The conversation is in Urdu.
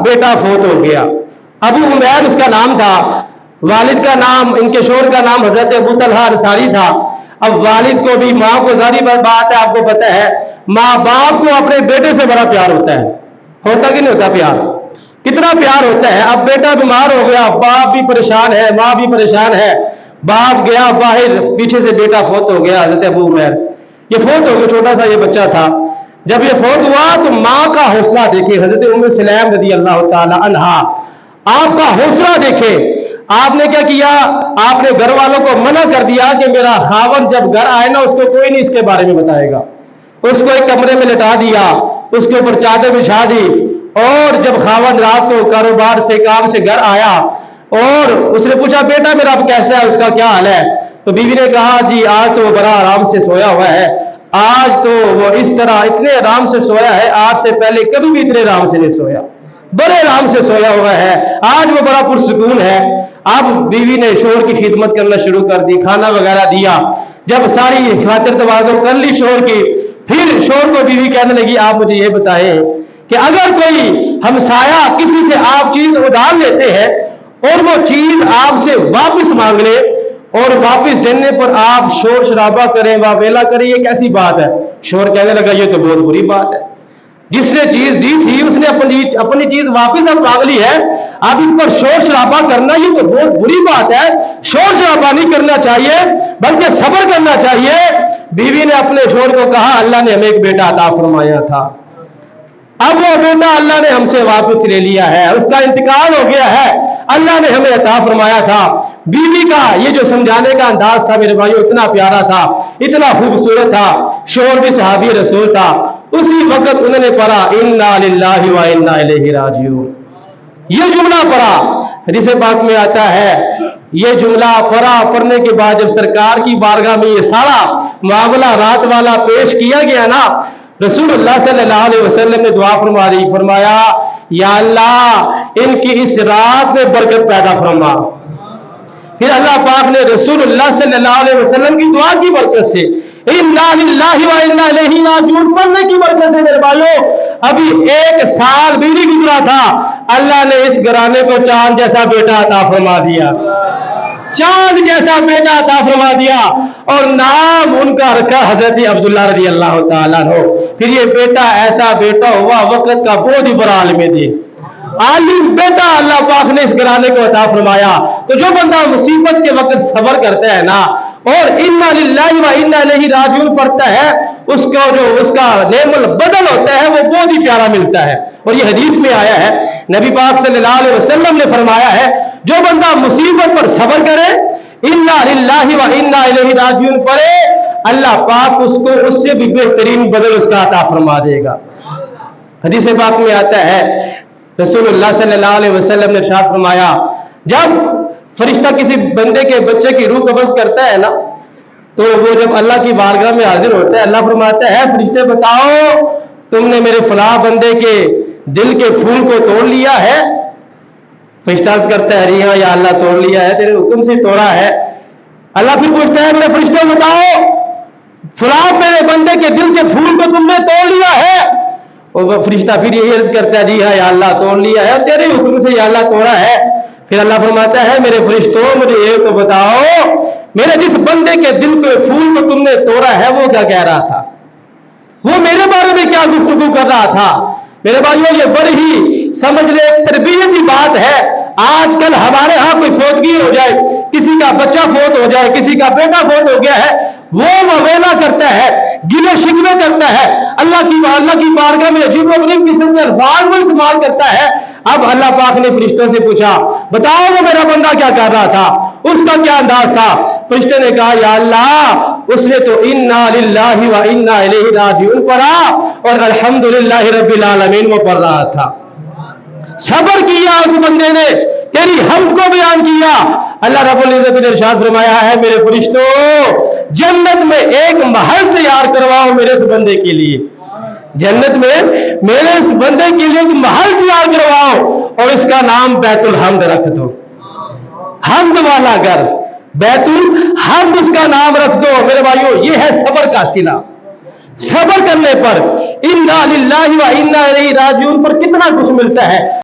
بیٹا فوت ہو گیا. ابو عمیر اس کا نام تھا, والد کا نام, ان کے شوہر کا نام حضرت ابو طلحہ انصاری تھا. اب والد کو بھی, ماں کو, ظاہری بات ہے آپ کو پتہ ہے ماں باپ کو اپنے بیٹے سے بڑا پیار ہوتا ہے کہ نہیں ہوتا پیار؟ کتنا پیار ہوتا ہے. اب بیٹا بیمار ہو گیا, باپ بھی پریشان ہے, ماں بھی پریشان ہے. باپ گیا باہر, پیچھے سے بیٹا فوت ہو گیا. حضرت ابو عمیر یہ فوت ہو گیا, چھوٹا سا یہ بچہ تھا. جب یہ فوت ہوا تو ماں کا حوصلہ دیکھے, حضرت ام سلیم رضی اللہ تعالی عنہا, آپ کا حوصلہ دیکھے. آپ نے کیا کیا, آپ نے گھر والوں کو منع کر دیا کہ میرا خاوند جب گھر آئے نا اس کو کوئی نہیں اس کے بارے میں بتائے گا. اس کو ایک کمرے میں لٹا دیا, اس کے اوپر چادر بچھا دی, اور جب خاوند رات کو کاروبار سے کام سے گھر آیا اور اس نے پوچھا بیٹا میرا اب کیسا ہے, اس کا کیا حال ہے, تو بیوی نے کہا جی آج تو وہ بڑا آرام سے سویا ہوا ہے, آج تو وہ اس طرح اتنے آرام سے سویا ہے, آج سے پہلے کبھی بھی اتنے آرام سے نہیں سویا, بڑے آرام سے سویا ہوا ہے, آج وہ بڑا پرسکون ہے. اب بیوی نے شوہر کی خدمت کرنا شروع کر دی, کھانا وغیرہ دیا. جب ساری خاطر تواضع کر لی شوہر کی, پھر شوہر کو بیوی کہنے لگی آپ مجھے یہ بتائیں کہ اگر کوئی ہمسایہ کسی سے آپ چیز ادھار لیتے ہیں اور وہ چیز آپ سے واپس مانگ لے اور واپس دینے پر آپ شور شرابہ کریں, واویلا کریں, یہ کیسی بات ہے؟ شوہر کہنے لگا یہ تو بہت بری بات ہے. جس نے چیز دی تھی اس نے اپنی چیز واپس اب مانگ لی ہے, اب اس پر شور شرابہ کرنا یہ تو بہت بری بات ہے. شور شرابہ نہیں کرنا چاہیے بلکہ صبر کرنا چاہیے. بیوی نے اپنے شوہر کو کہا اللہ نے ہمیں ایک بیٹا عطا فرمایا تھا, اب وہ بیٹا اللہ نے ہم سے واپس لے لیا ہے, اس کا انتقال ہو گیا ہے, اللہ نے ہمیں عطا فرمایا تھا. بیوی کا یہ جو سمجھانے کا انداز تھا میرے بھائیو اتنا پیارا تھا, اتنا خوبصورت تھا. شوہر بھی صحابی رسول تھا. اسی وقت انہوں نے پڑھا انا للہ و انا الیہ راجعون, یہ جملہ پڑھا. حدیث پاک میں آتا ہے یہ جملہ پڑھنے کے بعد جب سرکار کی بارگاہ میں یہ سارا معاملہ رات والا پیش کیا گیا نا, رسول اللہ صلی اللہ علیہ وسلم نے دعا فرمایا یا اللہ ان کی اس رات میں برکت پیدا فرما. پھر اللہ پاک نے رسول اللہ صلی اللہ علیہ وسلم کی دعا کی برکت سے انا للہ و انا الیہ راجعون پڑھنے کی برکت سے میرے بھائیو ابھی 1 سال بھی نہیں گزرا تھا, اللہ نے اس گھرانے کو چاند جیسا بیٹا عطا فرما دیا, چاند جیسا بیٹا عطا فرما دیا, اور نام ان کا رکھا حضرت عبداللہ رضی اللہ تعالیٰ عنہ. پھر یہ بیٹا ایسا بیٹا ہوا وقت کا بہت ہی بڑا عالم دین, عالم بیٹا اللہ پاک نے اس گھرانے کو عطا فرمایا. تو جو بندہ مصیبت کے وقت صبر کرتا ہے نا اور انا للہ و انا الیہ راجعون پڑھتا ہے, اس کا نعم البدل ہوتا ہے وہ بہت ہی پیارا ملتا ہے. اور یہ حدیث میں آیا ہے, نبی پاک صلی اللہ علیہ وسلم نے فرمایا ہے جو بندہ مصیبت پر صبر کرے انا للہ و انا الیہ راجعون پڑھے, اللہ پاک اس کو اس سے بھی بہترین بدل اس کا عطا فرما دے گا. حدیث پاک میں آتا ہے رسول اللہ صلی اللہ علیہ وسلم نے ارشاد فرمایا جب فرشتہ کسی بندے کے بچے کی روح قبض کرتا ہے نا تو وہ جب اللہ کی بارگاہ میں حاضر ہوتا ہے, اللہ فرماتا ہے فرشتے بتاؤ تم نے میرے فلاں بندے کے دل کے پھول کو توڑ لیا ہے؟ فرشتہ کرتا ہے جی ہاں یا اللہ توڑ لیا ہے, تیرے حکم سے توڑا ہے. اللہ پھر پوچھتا ہے میرے فرشتے بتاؤ فلاں میرے بندے کے دل کے پھول کو تم نے توڑ لیا ہے؟ اور فرشتہ پھر یہی عرض کرتا ہے جی ہاں یا اللہ توڑ لیا ہے, تیرے حکم سے یا اللہ توڑا ہے. پھر اللہ فرماتا ہے میرے فرشتوں مجھے یہ تو بتاؤ میرے جس بندے کے دل کے پھول کو تم نے توڑا ہے وہ کیا کہہ رہا تھا, وہ میرے بارے میں کیا گفتگو کر رہا تھا؟ میرے بھائیوں یہ بڑی ہی سمجھ لے تربیت کی بات ہے. آج کل ہمارے ہاں کوئی فوتگی ہو جائے, کسی کا بچہ فوت ہو جائے, کسی کا بیٹا فوت ہو گیا ہے, وہ ویلا کرتا ہے, گلے شکوے کرتا ہے, اللہ کی بارگاہ میں عجیب و غریب قسم کے الفاظ میں استعمال کرتا ہے. اب اللہ پاک نے فرشتوں سے پوچھا بتاؤ وہ میرا بندہ کیا کر رہا تھا, اس کا کیا انداز تھا؟ فرشتے نے کہا یا اللہ اس نے تو انا للہ و انا الیہ راجعون پڑھا اور الحمدللہ رب العالمین وہ پڑھ رہا تھا. صبر کیا اس بندے نے, تیری حمد کو بیان کیا. اللہ رب العزت نے ارشاد فرمایا ہے میرے فرشتوں جنت میں ایک محل تیار کرواؤ میرے اس بندے کے لیے, جنت میں میرے اس بندے کے لیے ایک محل تیار کرواؤ اور اس کا نام بیت الحمد رکھ دو, حمد والا گھر, بیت الحمد اس کا نام رکھ دو. میرے بھائیو یہ ہے صبر کا صلہ. صبر کرنے پر انا للہ و انا الیہ راجعون پر کتنا کچھ ملتا ہے.